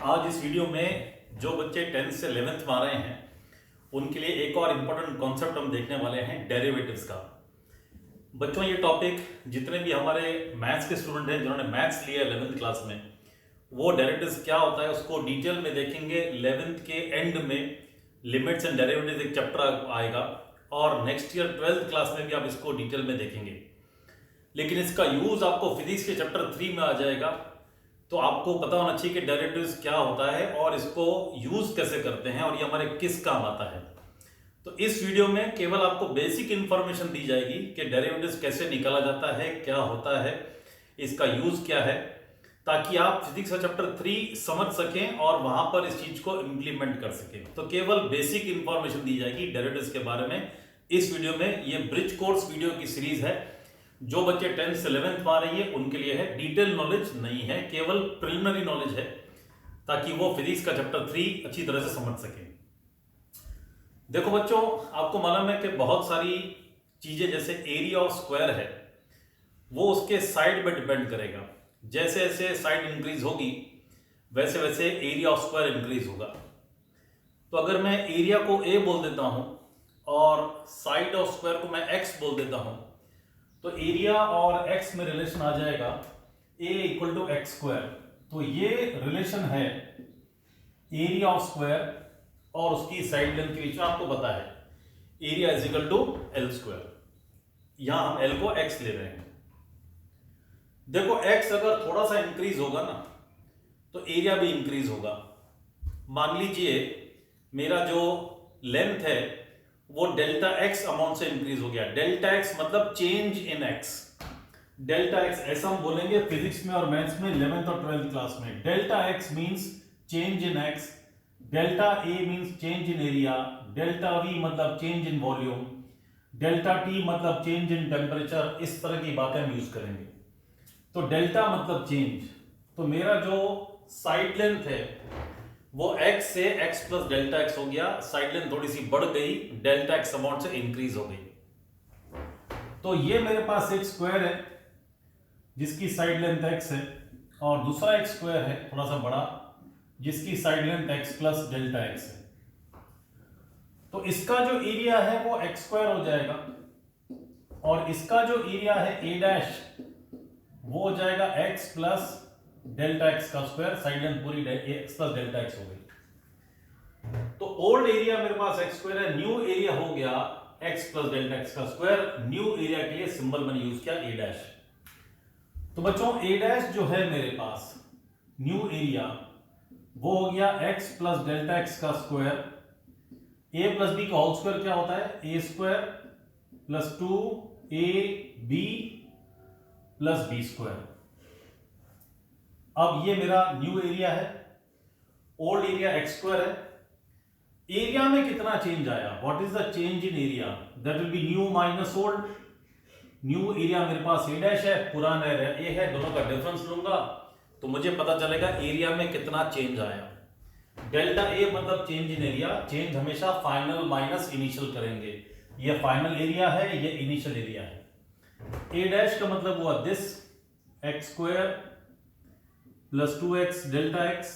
आज इस वीडियो में जो बच्चे 10th से 11th में आ रहे हैं उनके लिए एक और इम्पोर्टेंट कॉन्सेप्ट हम देखने वाले हैं डेरिवेटिव्स का। बच्चों ये टॉपिक जितने भी हमारे मैथ्स के स्टूडेंट हैं जिन्होंने मैथ्स लिया 11th क्लास में वो डेरिवेटिव्स क्या होता है उसको डिटेल में देखेंगे। 11th के एंड में लिमिट्स एंड डेरिवेटिव्स एक चैप्टर आएगा और नेक्स्ट ईयर 12th क्लास में भी आप इसको डिटेल में देखेंगे, लेकिन इसका यूज आपको फिजिक्स के चैप्टर 3 में आ जाएगा। तो आपको पता होना चाहिए कि डेरिवेटिव्स क्या होता है और इसको यूज कैसे करते हैं और ये हमारे किस काम आता है। तो इस वीडियो में केवल आपको बेसिक इंफॉर्मेशन दी जाएगी कि डेरिवेटिव्स कैसे निकाला जाता है, क्या होता है, इसका यूज क्या है, ताकि आप फिजिक्स का चैप्टर 3 समझ सकें और वहां पर इस चीज को इंप्लीमेंट कर सकें। तो केवल बेसिक इंफॉर्मेशन दी जाएगी डेरिवेटिव्स के बारे में इस वीडियो में। ये ब्रिज कोर्स वीडियो की सीरीज है। जो बच्चे 10th से 11th में आ रही है उनके लिए है, डिटेल नॉलेज नहीं है, केवल प्रिलिमिनरी नॉलेज है ताकि वो फिजिक्स का चैप्टर 3 अच्छी तरह से समझ सके। देखो बच्चों, आपको मालूम है कि बहुत सारी चीजें जैसे एरिया ऑफ स्क्वायर है वो उसके साइड पे डिपेंड करेगा। जैसे जैसे साइड इंक्रीज होगी वैसे वैसे एरिया ऑफ स्क्वायर इंक्रीज होगा। तो अगर मैं एरिया को ए बोल देता हूं और साइड ऑफ स्क्वायर को मैं एक्स बोल देता हूं तो एरिया और एक्स में रिलेशन आ जाएगा a equal to x square. तो ये रिलेशन है एरिया ऑफ स्क्वायर और उसकी साइड लेंथ के बीच में। आपको पता है area is equal to L square. यहां हम एल को एक्स ले रहे हैं। देखो एक्स अगर थोड़ा सा इंक्रीज होगा ना तो एरिया भी इंक्रीज होगा। मान लीजिए मेरा जो लेंथ है वो डेल्टा एक्स अमाउंट से इंक्रीज हो गया। डेल्टा एक्स मतलब change in X. Delta x ऐसा हम बोलेंगे फिजिक्स में और मैथ्स में 11th और 12th क्लास में। Delta X means change in X, delta A means change in area, delta V मतलब change in volume, delta T मतलब चेंज इन टेम्परेचर। इस तरह की बातें हम यूज करेंगे। तो डेल्टा मतलब चेंज। तो मेरा जो साइड लेंथ है वो x से x प्लस डेल्टा एक्स हो गया। साइड लेंथ थोड़ी सी बढ़ गई, डेल्टा एक्स अमाउंट से इंक्रीज हो गई। तो ये मेरे पास एक स्क्वायर है जिसकी साइड लेंथ x है और दूसरा एक स्क्वायर है थोड़ा सा बड़ा जिसकी side length x plus delta x है। तो इसका जो एरिया है वो एक्स स्क्वायर हो जाएगा और इसका जो एरिया है a डैश वो हो जाएगा x प्लस डेल्टा एक्स का स्क्वायर। साइड लेंथ पूरी एक्स प्लस डेल्टा एक्स हो गई। तो ओल्ड एरिया मेरे पास एक्स स्क्वायर है, न्यू एरिया हो गया एक्स प्लस डेल्टा एक्स का स्क्वायर। न्यू एरिया के लिए सिंबल मैंने यूज किया ए डैश। तो बच्चों ए डैश जो है मेरे पास न्यू एरिया वो हो गया एक्स प्लस डेल्टा एक्स का स्क्वायर। ए प्लस बी का होल स्क्वायर क्या होता है? A square plus 2ab plus B square. अब ये मेरा न्यू एरिया है, ओल्ड एरिया एक्स स्क्वायर है। एरिया में कितना चेंज आया? What is the change in area? That will be new minus old. New area मेरे पास ए डैश है, पुराना एरिया ए है, दोनों का डिफरेंस लूंगा तो मुझे पता चलेगा एरिया में कितना चेंज आया। डेल्टा ए मतलब चेंज इन एरिया। चेंज हमेशा फाइनल माइनस इनिशियल करेंगे। ये फाइनल एरिया है, ये इनिशियल एरिया है। ए डैश का मतलब हुआ this x square plus 2x delta x,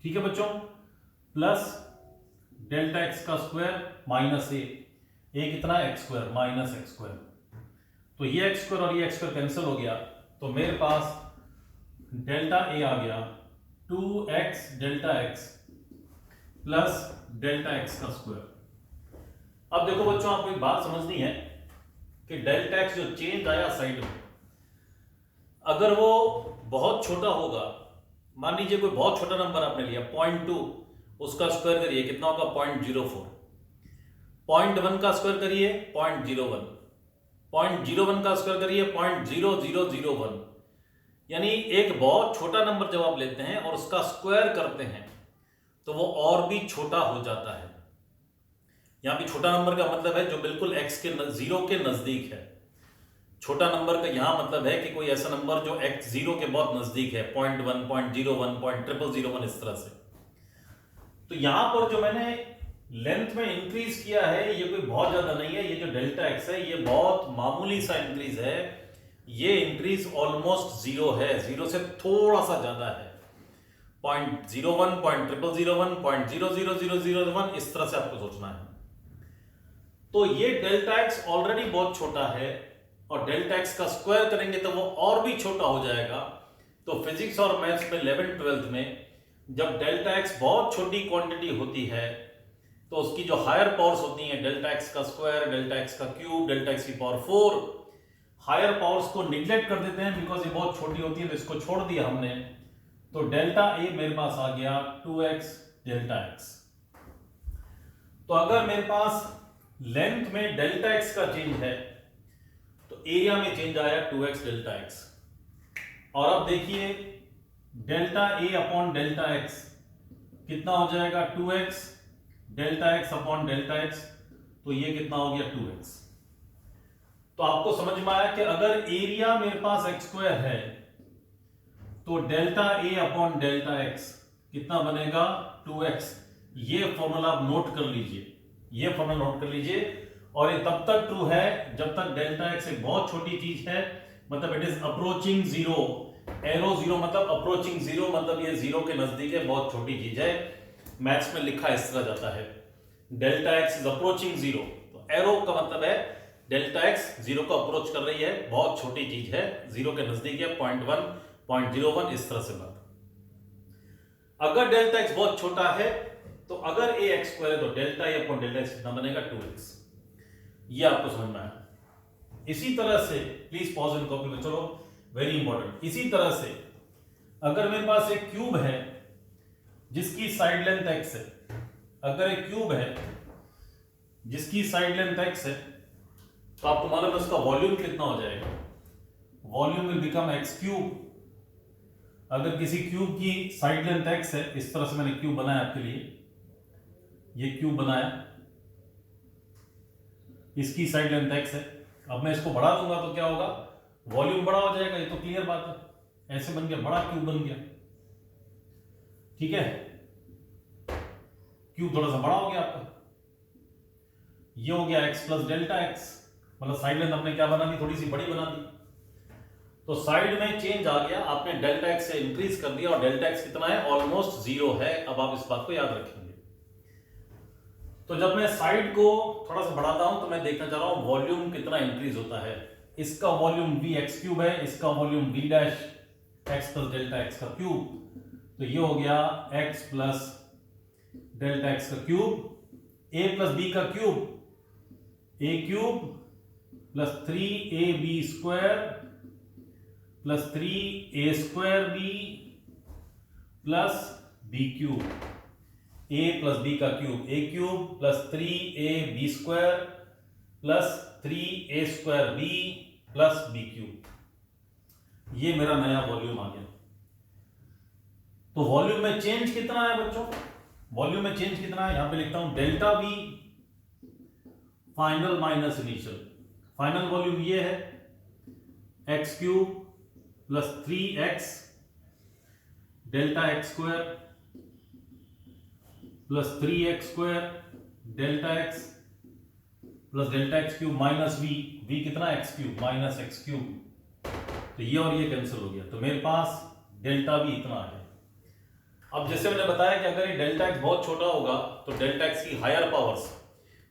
ठीक है बच्चों, प्लस डेल्टा एक्स का स्क्वायर माइनस ए कितना है? X square minus x square. तो ये एक्स स्क्वायर और ये एक्स स्क्वायर कैंसिल हो गया तो मेरे पास डेल्टा ए आ गया 2x delta x plus delta X का स्क्वायर। अब देखो बच्चों, आपको एक बात समझनी है कि डेल्टा एक्स जो चेंज आया साइड में, अगर वो बहुत छोटा होगा, मान लीजिए कोई बहुत छोटा नंबर आपने लिया 0.2, उसका स्क्वायर करिए कितना होगा? 0.04। 0.1 का स्क्वायर करिए 0.01, 0.01 का स्क्वायर करिए 0.0001। यानी एक बहुत छोटा नंबर जब आप लेते हैं और उसका स्क्वायर करते हैं तो वो और भी छोटा हो जाता है। यहां भी छोटा नंबर का मतलब है जो बिल्कुल x के 0 के नजदीक है। छोटा नंबर का यहां मतलब है कि कोई ऐसा नंबर जो x 0 के बहुत नजदीक है, 0.1, 0.01, 0.0001 इस तरह से। तो यहां पर जो मैंने लेंथ में इंक्रीज किया है ये कोई बहुत ज्यादा नहीं है। ये जो डेल्टा एक्स है ये बहुत मामूली सा इंक्रीज है। ये इंक्रीज ऑलमोस्ट 0 है, 0 से थोड़ा सा ज्यादा है। 0.01, 0.0001, 0.00001, इस तरह से आपको सोचना है। तो ये डेल्टा एक्स ऑलरेडी बहुत छोटा है और डेल्टा एक्स का स्क्वायर करेंगे तो वो और भी छोटा हो जाएगा। तो फिजिक्स और मैथ्स में 11th-12th में जब डेल्टा एक्स बहुत छोटी क्वांटिटी होती है तो उसकी जो हायर पावर्स होती हैं, डेल्टा एक्स का स्क्वायर, डेल्टा एक्स का क्यूब, डेल्टा एक्स की पावर 4, हायर पावर्स को निग्लेक्ट कर देते हैं बिकॉज ये बहुत छोटी होती है, तो इसको छोड़ दिया हमने। तो डेल्टा ए मेरे पास आ गया 2x डेल्टा एक्स। तो अगर मेरे पास लेंथ में डेल्टा एक्स का चेंज है तो एरिया में चेंज आया 2x डेल्टा एक्स। और अब देखिए delta A upon delta x कितना हो जाएगा, 2x delta x upon delta x, तो ये कितना हो गया 2x। तो आपको समझ में आया कि अगर एरिया मेरे पास x स्क्वायर है तो delta A upon delta x कितना बनेगा 2x। ये फॉर्मूला आप नोट कर लीजिए, ये फॉर्मूला नोट कर लीजिए। और ये तब तक ट्रू है जब तक डेल्टा एक्स एक बहुत छोटी चीज है, मतलब it is approaching zero. Arrow zero मतलब अप्रोचिंग जीरो, मतलब ये जीरो के नजदीक है, बहुत छोटी चीज है। मैथ्स में लिखा इस तरह जाता है, delta x is approaching zero. तो एरो का मतलब है डेल्टा एक्स जीरो को अप्रोच कर रही है, बहुत छोटी चीज है, जीरो के नजदीक है, 0.1, 0.01, इस तरह से बात। अगर डेल्टा एक्स बहुत छोटा है तो अगर ए एक्स स्क्वायर है तो delta A upon delta x कितना बनेगा 2x। ये आपको समझ में आया। इसी तरह से प्लीज पॉज एंड कॉपी में, चलो वेरी इंपॉर्टेंट। इसी तरह से अगर मेरे पास एक क्यूब है जिसकी साइड लेंथ x है, अगर एक क्यूब है जिसकी साइड लेंथ x है तो आपको मालूम है उसका वॉल्यूम कितना हो जाएगा, volume will become x cube. अगर किसी क्यूब की साइड लेंथ x है, इस तरह से मैंने क्यूब बनाया आपके लिए, ये क्यूब बनाया, इसकी साइड लेंथ x है। अब मैं इसको बढ़ा दूंगा तो क्या होगा, वॉल्यूम बड़ा हो जाएगा, ये तो क्लियर बात है। ऐसे बन गया, बड़ा क्यूब बन गया, ठीक है, क्यूब थोड़ा सा बड़ा हो गया आपका। ये हो गया x प्लस डेल्टा एक्स, मतलब साइड लेंथ आपने क्या बना दी, थोड़ी सी बड़ी बना दी। तो साइड में चेंज आ गया, आपने डेल्टा एक्स से इंक्रीज कर दिया और डेल्टा एक्स कितना है, ऑलमोस्ट जीरो है। अब आप इस बात को याद रखेंगे। तो जब मैं साइड को थोड़ा सा बढ़ाता हूं तो मैं देखना चाह रहा हूं वॉल्यूम कितना इंक्रीज होता है। इसका वॉल्यूम v एक्स क्यूब है, इसका volume v dash x plus delta X का क्यूब। तो ये हो गया x प्लस डेल्टा एक्स का क्यूब, a प्लस b का cube, a cube plus 3ab square plus 3a square b plus b cube, a plus b का cube, a cube plus 3ab square plus 3a square b plus b cube. ये मेरा नया volume आ गया। तो volume में change कितना है बच्चों, वॉल्यूम में चेंज कितना है, यहां पे लिखता हूं delta v final minus initial. Final volume ये है x cube plus 3x delta x square plus 3x square delta x plus delta x cube minus v कितना x cube minus x cube. तो ये और ये कैंसिल हो गया, तो मेरे पास डेल्टा v इतना है। अब जैसे मैंने बताया कि अगर ये डेल्टा एक्स बहुत छोटा होगा तो डेल्टा एक्स की higher powers,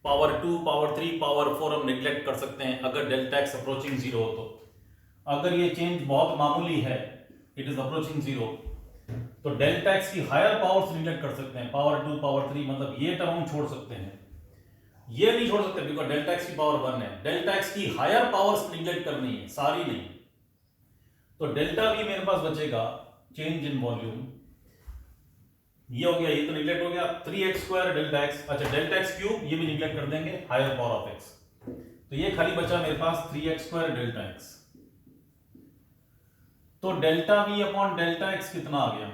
power 2, power 3, power 4 हम निगलेक्ट कर सकते हैं अगर डेल्टा एक्स अप्रोचिंग जीरो हो। तो अगर ये चेंज बहुत मामूली है, इट इज अप्रोचिंग जीरो, तो डेल्टा एक्स की हायर पावर्स निगलेक्ट कर सकते हैं, पावर 2, पावर 3, मतलब ये टर्म हम छोड़ सकते हैं, ये नहीं छोड़ सकते बिकॉज डेल्टा एक्स की पावर 1 है। डेल्टा एक्स की हायर पावर्स निगलेक्ट करनी है, सारी नहीं। तो डेल्टा v मेरे पास बचेगा चेंज इन वॉल्यूम, ये हो गया, ये तो निगलेक्ट हो गया, 3x स्क्वायर डेल्टा एक्स, अच्छा डेल्टा एक्स क्यूब ये भी निगलेक्ट कर देंगे, हायर पावर ऑफ x। तो ये खाली बचा मेरे पास 3x स्क्वायर डेल्टा एक्स। तो delta v upon delta x कितना आ गया,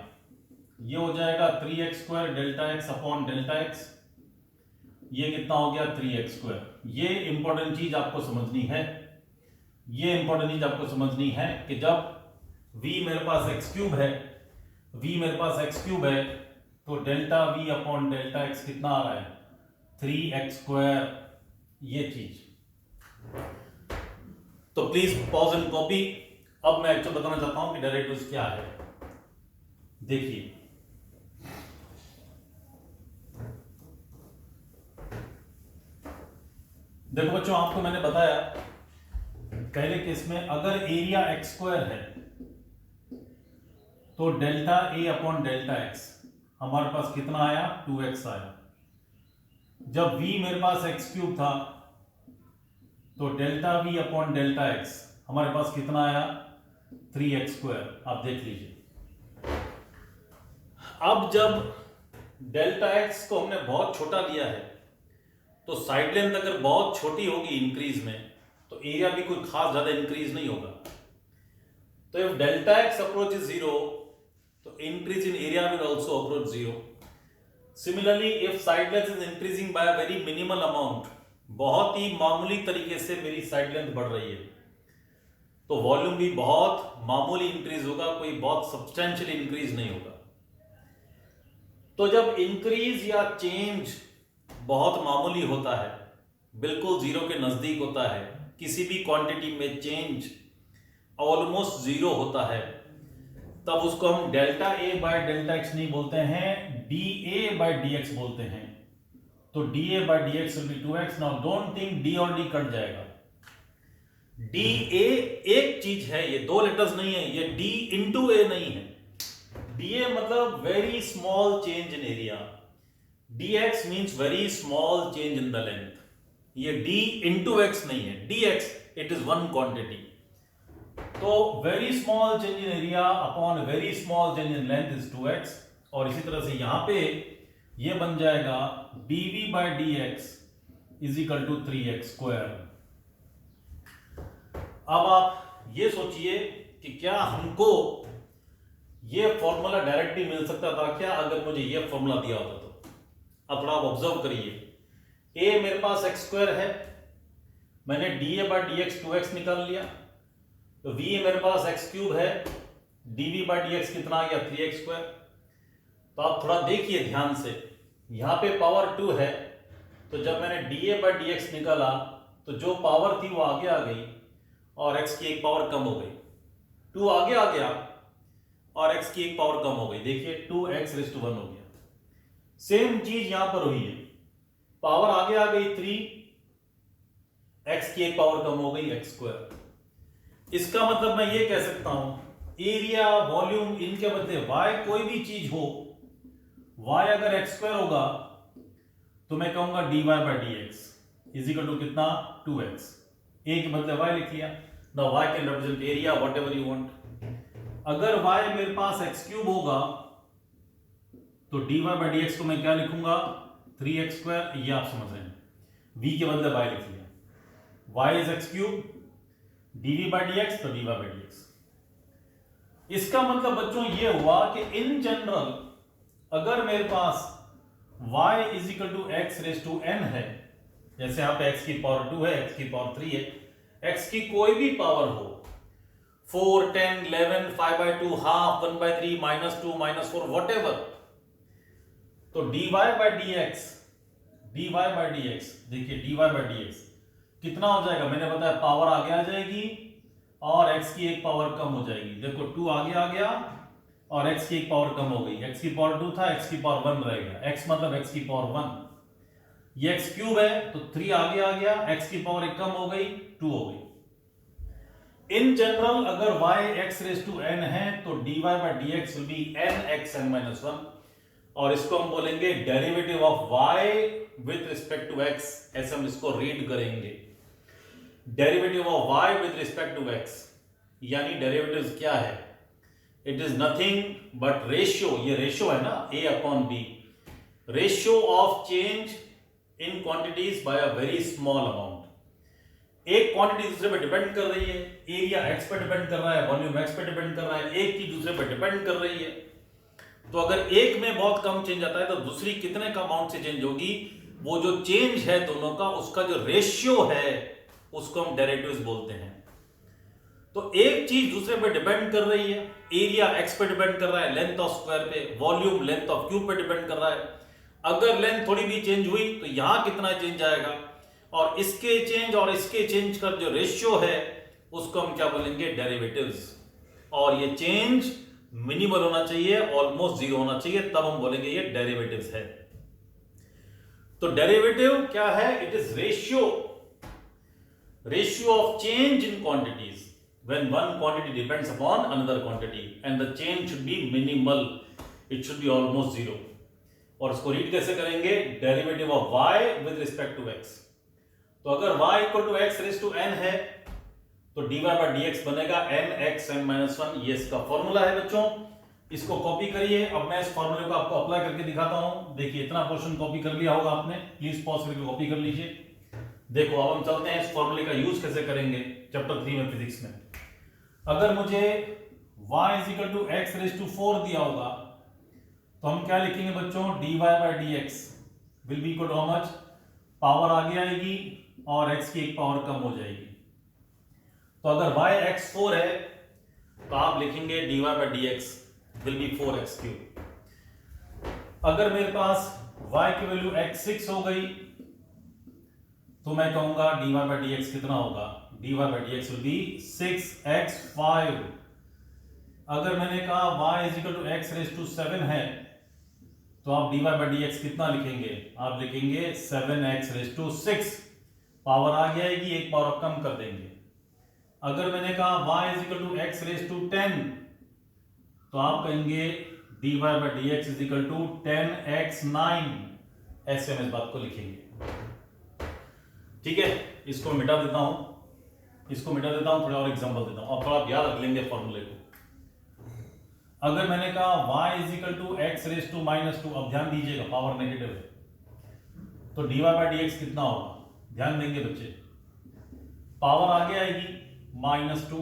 ये हो जाएगा 3x square delta x upon delta x, ये कितना हो गया 3x स्क्वायर। ये इंपॉर्टेंट चीज आपको समझनी है, ये इंपॉर्टेंट चीज आपको समझनी है कि जब v मेरे पास x क्यूब है, v मेरे पास x क्यूब है, तो delta v upon delta x कितना आ रहा है 3x स्क्वायर, ये चीज। तो प्लीज पॉज एंड कॉपी। अब मैं एक्चुअल बताना चाहता हूं कि डेरिवेटिव्स क्या है। देखिए देखो बच्चों, आपको मैंने बताया पहले केस में अगर एरिया एक्स स्क्वायर है तो delta A upon delta x हमारे पास कितना आया, 2x आया। जब v मेरे पास एक्स क्यूब था तो delta v upon delta x हमारे पास कितना आया, 3x स्क्वायर। आप देख लीजिए, अब जब डेल्टा एक्स को हमने बहुत छोटा लिया है तो साइड लेंथ अगर बहुत छोटी होगी इंक्रीज में तो एरिया भी कोई खास ज्यादा इंक्रीज नहीं होगा। तो if delta X approaches zero तो increase in area will also approach zero. Similarly if side length is increasing by a very minimal amount, बहुत ही मामूली तरीके से मेरी साइड लेंथ बढ़ रही है, तो वॉल्यूम भी बहुत मामूली इंक्रीज होगा, कोई बहुत सब्सटेंशियल इंक्रीज नहीं होगा। तो जब इंक्रीज या चेंज बहुत मामूली होता है, बिल्कुल जीरो के नजदीक होता है, किसी भी क्वांटिटी में चेंज ऑलमोस्ट जीरो होता है, तब उसको हम delta A by delta x नहीं बोलते हैं, d A by d x बोलते हैं। तो d A by d x will be 2x। Now don't think d और डी कट जाएगा। डी ए एक चीज है, ये दो लेटर्स नहीं है, ये डी इंटू ए नहीं है। डी ए मतलब very small change in area, D X means very small change in the length. ये डी इंटू एक्स नहीं है, D X it is one quantity. तो very small change in area upon very small change in length is 2x। और इसी तरह से यहां पे ये बन जाएगा dv by dx is equal to 3x square. अब आप ये सोचिए कि क्या हमको ये फॉर्मूला डायरेक्टली मिल सकता था क्या अगर मुझे ये फॉर्मूला दिया होता तो? अब थोड़ा आप ऑब्जर्व करिए, a मेरे पास x स्क्वायर है, मैंने dA बाय dx 2x निकाल लिया, तो v मेरे पास x क्यूब है, dv बाय dx कितना आ गया, 3x स्क्वायर। तो आप थोड़ा देखिए ध्यान से, यहां पे पावर 2 है, तो जब मैंने dA बाय dx निकाला तो जो पावर थी वो आगे आ गई और x की एक पावर कम हो गई, 2 आगे आ गया और x की एक पावर कम हो गई। देखिए 2x रेज़ टू 1 हो गया। सेम चीज यहां पर हुई है, पावर आगे आ गई 3, x की एक पावर कम हो गई, x स्क्वायर। इसका मतलब मैं ये कह सकता हूं एरिया वॉल्यूम इनके बदले y कोई भी चीज हो, y अगर x स्क्वायर होगा तो मैं कहूंगा dy by dx is equal to कितना, 2x। a के बदले y लिख लिया। Now y can represent area whatever you want. अगर y मेरे पास x क्यूब होगा तो dy बाय dx को मैं क्या लिखूंगा, 3x स्क्वायर। ये आप समझ रहे हैं, v के बदले y लिख लिया, y is x cube, dv by dx तो dy बाय dx। इसका मतलब बच्चों ये हुआ कि इन जनरल अगर मेरे पास y is equal to x raise to n है, जैसे यहाँ पे x की पावर 2 है, x की पावर 3 है, x की कोई भी पावर हो, 4, 10, 11, 5/2, हाफ, 1/3, -2, -4, whatever, तो dy बाय dx, देखिए dy बाय dx कितना हो जाएगा, मैंने बताया पावर आगे आ जाएगी और x की एक पावर कम हो जाएगी। देखो 2 आगे आ गया और x की एक पावर कम हो गई, x की पावर 2 था, x की पावर 1 रह गया, x मतलब x की पावर 1, ये x क्यूब है तो 3 आगे आ गया, x की पावर एक कम हो गई, 2 हो गई। इन जनरल अगर y x raise to n है तो dy by dx will be n(x(n-1), और इसको हम बोलेंगे derivative of y with respect to x, ऐसे हम इसको रीड करेंगे, derivative of y with respect to x। यानी डेरिवेटिव क्या है, it is nothing but ratio, ये रेशियो है ना a upon b, ratio of change in quantities by a very small amount. एक क्वांटिटी दूसरे पे डिपेंड कर रही है, एरिया x पे डिपेंड कर रहा है, वॉल्यूम x पे डिपेंड कर रहा है, एक चीज दूसरे पे डिपेंड कर रही है। तो अगर एक में बहुत कम चेंज आता है तो दूसरी कितने का अमाउंट से चेंज होगी, वो जो चेंज है दोनों का उसका जो रेशियो है उसको हम डेरिवेटिव्स बोलते हैं। तो एक चीज दूसरे पे डिपेंड कर रही है, एरिया x पे डिपेंड कर रहा है, लेंथ ऑफ स्क्वायर पे, वॉल्यूम लेंथ ऑफ क्यूब पे डिपेंड कर रहा है। अगर लेंथ थोड़ी भी चेंज हुई तो यहां कितना चेंज आएगा, और इसके चेंज और इसके चेंज का जो रेशियो है उसको हम क्या बोलेंगे, डेरिवेटिव्स। और ये चेंज मिनिमल होना चाहिए, ऑलमोस्ट जीरो होना चाहिए, तब हम बोलेंगे ये डेरिवेटिव्स है। तो डेरिवेटिव क्या है, it is ratio ratio of change in quantities when one quantity depends upon another quantity and the change should be minimal, it should be almost zero. और इसको रीड कैसे करेंगे? Derivative of y with respect to x. तो अगर y equal to x raise to n है तो dy by dx बनेगा nx n minus 1. ये इसका फॉर्मूला है बच्चों, इसको कॉपी करिए. अब मैं इस फॉर्मूले को आपको अप्लाई करके दिखाता हूं. देखिए इतना पोर्शन कॉपी कर लिया होगा आपने, प्लीज पॉज करके कॉपी कर लीजिए. देखो अब हम चलते हैं इस फॉर्मूले का यूज कैसे करेंगे चैप्टर 3 में फिजिक्स में. अगर मुझे y is equal to x raise to 4 दिया होगा तो हम क्या लिखेंगे बच्चों? dy by dx will be equal to how much? Power आगे आएगी और x की एक पावर कम हो जाएगी. तो अगर y x4 है तो आप लिखेंगे dy by dx will be 4x cube. अगर मेरे पास y की वैल्यू x6 हो गई तो मैं कहूंगा dy बाय dx कितना होगा? dy by dx will be 6x5. अगर मैंने कहा y is equal to x raise to 7 है तो आप dy बाय dx कितना लिखेंगे? आप लिखेंगे 7x रेज टू 6. पावर आ जाएगी, एक पावर आप कम कर देंगे. अगर मैंने कहा y is equal to x raise to 10 तो आप कहेंगे dy by dx is equal to 10x9. ऐसे हम इस बात को लिखेंगे. ठीक है, इसको मिटा देता हूं, थोड़ा और एग्जांपल देता हूं. अब थोड़ा आप याद रख लेंगे फॉर्मूले को. अगर मैंने कहा y is equal to x raise to minus 2, अब ध्यान दीजिएगा पावर नेगेटिव है तो dy बाय dx कितना होगा? ध्यान देंगे बच्चे, पावर आगे आएगी -2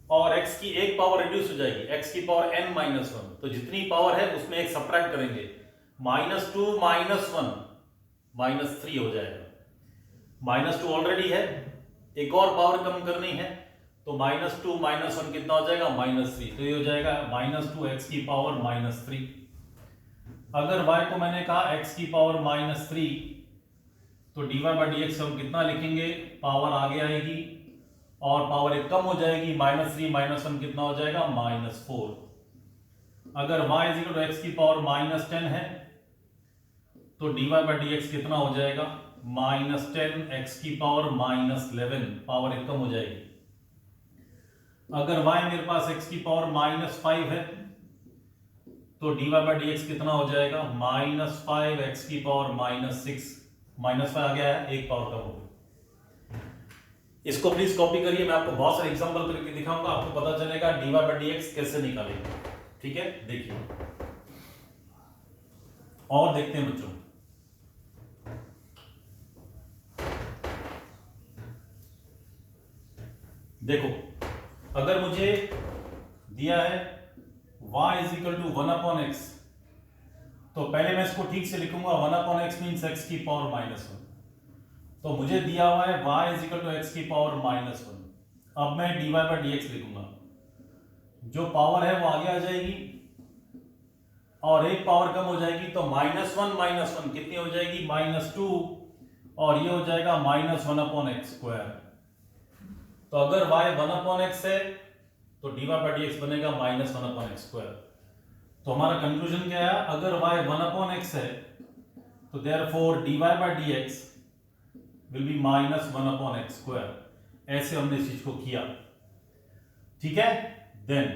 और x की एक पावर रिड्यूस हो जाएगी, x की पावर n माइनस 1. तो जितनी पावर है उसमें एक सबट्रैक्ट करेंगे, -2 -1 -3 हो जाएगा. -2 ऑलरेडी है, एक और पावर कम करनी है तो -2 -1 कितना हो जाएगा? -3. तो ये हो जाएगा -2x की पावर -3. अगर y को मैंने कहा x की पावर -3 तो dy बाय dx हम कितना लिखेंगे? पावर आगे आएगी और पावर एक कम हो जाएगी, -3 -1 कितना हो जाएगा? -4. अगर y is equal to x की पावर -10 है तो dy बाय dx कितना हो जाएगा? -10 x की पावर -11. पावर एक कम हो जाएगी. अगर y मेरे पास x की पावर -5 है तो dy बाय dx कितना हो जाएगा? -5 x की पावर -6. -5 आ गया है, एक पावर कम हो गई. इसको प्लीज कॉपी करिए. मैं आपको बहुत सारे एग्जांपल करके दिखाऊंगा, आपको पता चलेगा dy बाय dx कैसे निकालेंगे. ठीक है, देखिए और देखते हैं बच्चों. देखो अगर मुझे दिया है y is equal to 1/x तो पहले मैं इसको ठीक से लिखूंगा. 1/x मीन्स x की पावर -1. तो मुझे दिया हुआ है y is equal to x की पावर -1. अब मैं dy बाय dx लिखूंगा. जो पावर है वो आगे आ जाएगी और एक पावर कम हो जाएगी तो -1 कितनी हो जाएगी? -2 और ये हो जाएगा -1/x². तो अगर y 1/x है तो dy बाय dx बनेगा -1/x². तो हमारा कंक्लूजन क्या है? अगर y 1/x है तो therefore dy by dx will be -1/x². ऐसे हमने इस चीज को किया. ठीक है. देन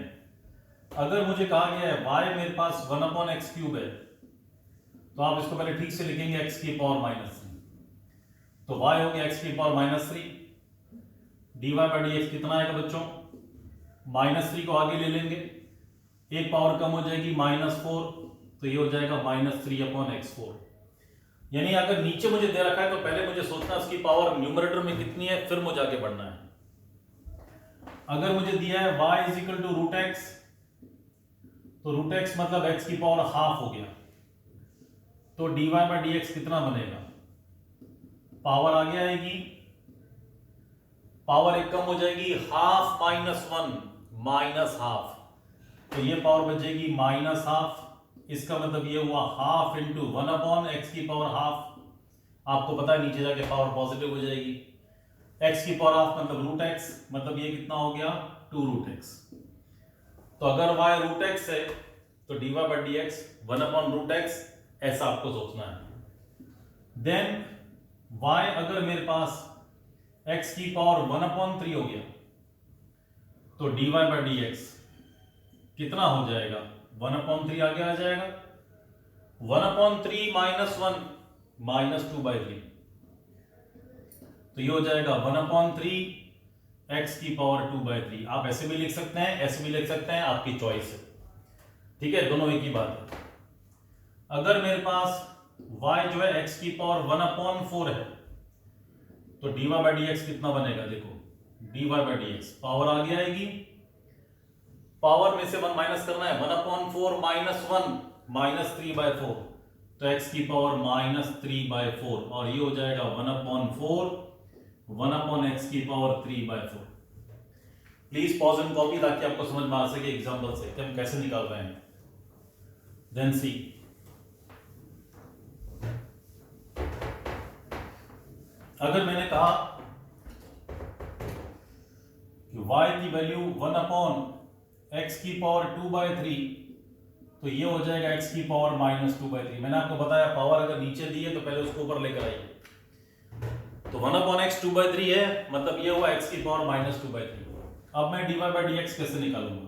अगर मुझे कहा गया है y मेरे पास 1/x³ है तो आप इसको पहले ठीक से लिखेंगे x की पावर -3. तो y हो गया x की पावर -3. dy बाय dx कितना आएगा बच्चों? -3 को आगे ले लेंगे, एक पावर कम हो जाएगी -4 तो ये हो जाएगा -3/x4. यानी अगर नीचे मुझे दे रखा है तो पहले मुझे सोचना उसकी पावर न्यूमरेटर में कितनी है, फिर मुझे आगे बढ़ना है. अगर मुझे दिया है y is equal to √x तो √x मतलब x की पावर हाफ हो गया. तो dy बाय dx कितना बनेगा? पावर आगे आएगी, पावर एक कम हो जाएगी, हाफ -1 -हाफ. तो ये पावर बचेगी -हाफ. इसका मतलब ये हुआ हाफ इंटू 1/x की पावर हाफ. आपको पता है नीचे जाके पावर पॉजिटिव हो जाएगी. x की पावर हाफ मतलब √x, मतलब ये कितना हो गया? 2√x. तो अगर y √x है तो dy बाय dx 1/√x. ऐसा आपको सोचना है. देन y अगर मेरे पास x की पावर 1/3 हो गया, तो dy बाई डी एक्स कितना हो जाएगा, 1/3 आगे आ जाएगा, 1/3 -1 -2/3, तो ये हो जाएगा 1/3 x की पावर 2/3। आप ऐसे भी लिख सकते हैं, ऐसे भी लिख सकते हैं, आपकी चॉइस है, ठीक है, दोनों एक ही बात है। अगर मेरे पास y जो है x की पावर 1/4 है, तो dy बाई डी एक्स कितना बनेगा, देखो dy by d x power आगे आएगी, पावर में से 1 माइनस करना है, 1/4 -1 -3/4, तो x की पावर -3/4, और ये हो जाएगा 1/4 1/x की power 3/4। Please pause and copy ताकि आपको समझ में आ सके एग्जांपल से कि हम कैसे निकाल रहे हैं। देन सी, अगर मैंने कहा कि y की वैल्यू 1/x की पावर 2/3, तो ये हो जाएगा x की पावर -2/3। मैंने आपको बताया पावर अगर नीचे दी है तो पहले उसको ऊपर लेकर आइए, तो 1/x 2/3 है, मतलब ये हुआ x की पावर -2/3। अब मैं dy बाई डी एक्स कैसे निकालूंगा,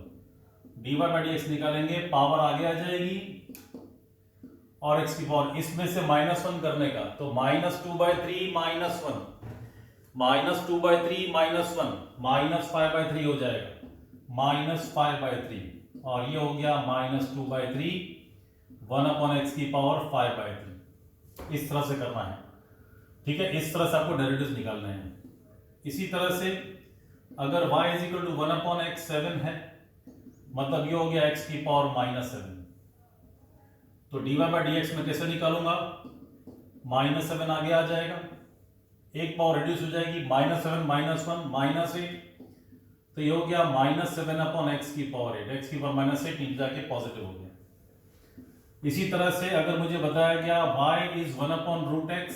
dy बाई डी एक्स निकालेंगे, पावर आगे आ जाएगी और x की पावर, इसमें से -1 करने का, तो -2/3 -1 -2/3 -1 -5/3 हो जाएगा, -5/3, और ये हो गया -2/3 1/x की पावर 5/3। इस तरह से करना है, ठीक है, इस तरह से आपको डेरिवेटिव्स निकालने हैं। इसी तरह से अगर y = 1/x 7 है, मतलब ये हो गया x की पावर -7, तो dy बाई डी एक्स में कैसे निकालूंगा, -7 आगे आ जाएगा, एक पावर रिड्यूस हो जाएगी, -7 -1 -8, तो ये हो गया -7/x की पावर 8, x की पावर -8 नीचे जाके पॉजिटिव हो गया। इसी तरह से अगर मुझे बताया गया y is 1/√x,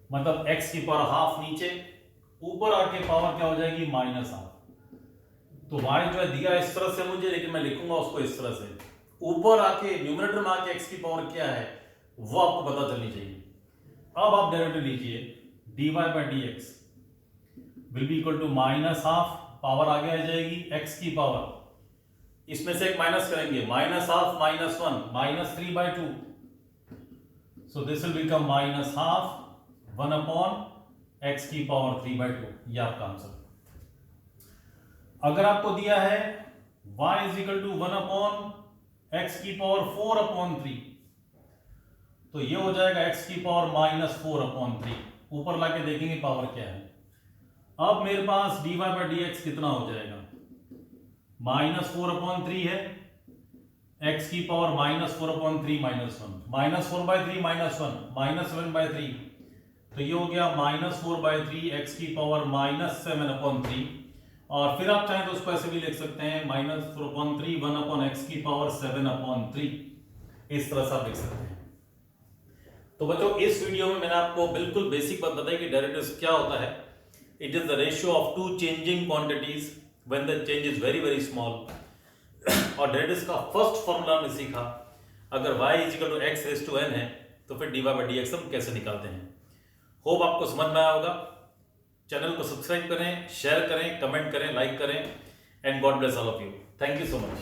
मतलब x की पावर हाफ नीचे, ऊपर आके पावर क्या हो जाएगी, -1/2, तो y जो है दिया इस तरह से मुझे, लेकिन मैं लिखूंगा उसको इस तरह से, ऊपर आके न्यूमरेटर में आके x की पावर क्या है वो आपको पता चलनी चाहिए। अब आप डेरिवेटिव लीजिए, dy by d x will be equal to -1/2, power आगे आ जाएगी x की पावर, इसमें से एक माइनस करेंगे, -1/2 -1 -3/2, so this will become -1/2 1/x की पावर 3/2, ये आपका आंसर। अगर आपको दिया है y = 1/x की पावर 4/3, तो ये हो जाएगा x की पावर -4/3, ऊपर लाके देखेंगे पावर क्या है। अब मेरे पास dy बाई डी एक्स कितना हो जाएगा, -4/3 है, x की पावर -4/3 -1 -4/3 -1 -7/3, तो ये हो गया -4/3 x की पावर -7/3, और फिर आप चाहें तो उसको ऐसे भी लिख सकते हैं, -4/3 1/x की पावर 7/3, इस तरह से आप लिख सकते हैं। तो बच्चों इस वीडियो में मैंने आपको बिल्कुल बेसिक बात बताई कि डेरिवेटिव्स क्या होता है। It is the ratio of two changing quantities when the change is very very small. और डेरिवेटिव्स का फर्स्ट फॉर्मूला में सीखा, अगर y = x⁴n है तो फिर dy बाई डी एक्स हम कैसे निकालते हैं। होप आपको समझ में आया होगा। चैनल को सब्सक्राइब करें, शेयर करें, कमेंट करें, लाइक करें, and God bless all of you. Thank you so much.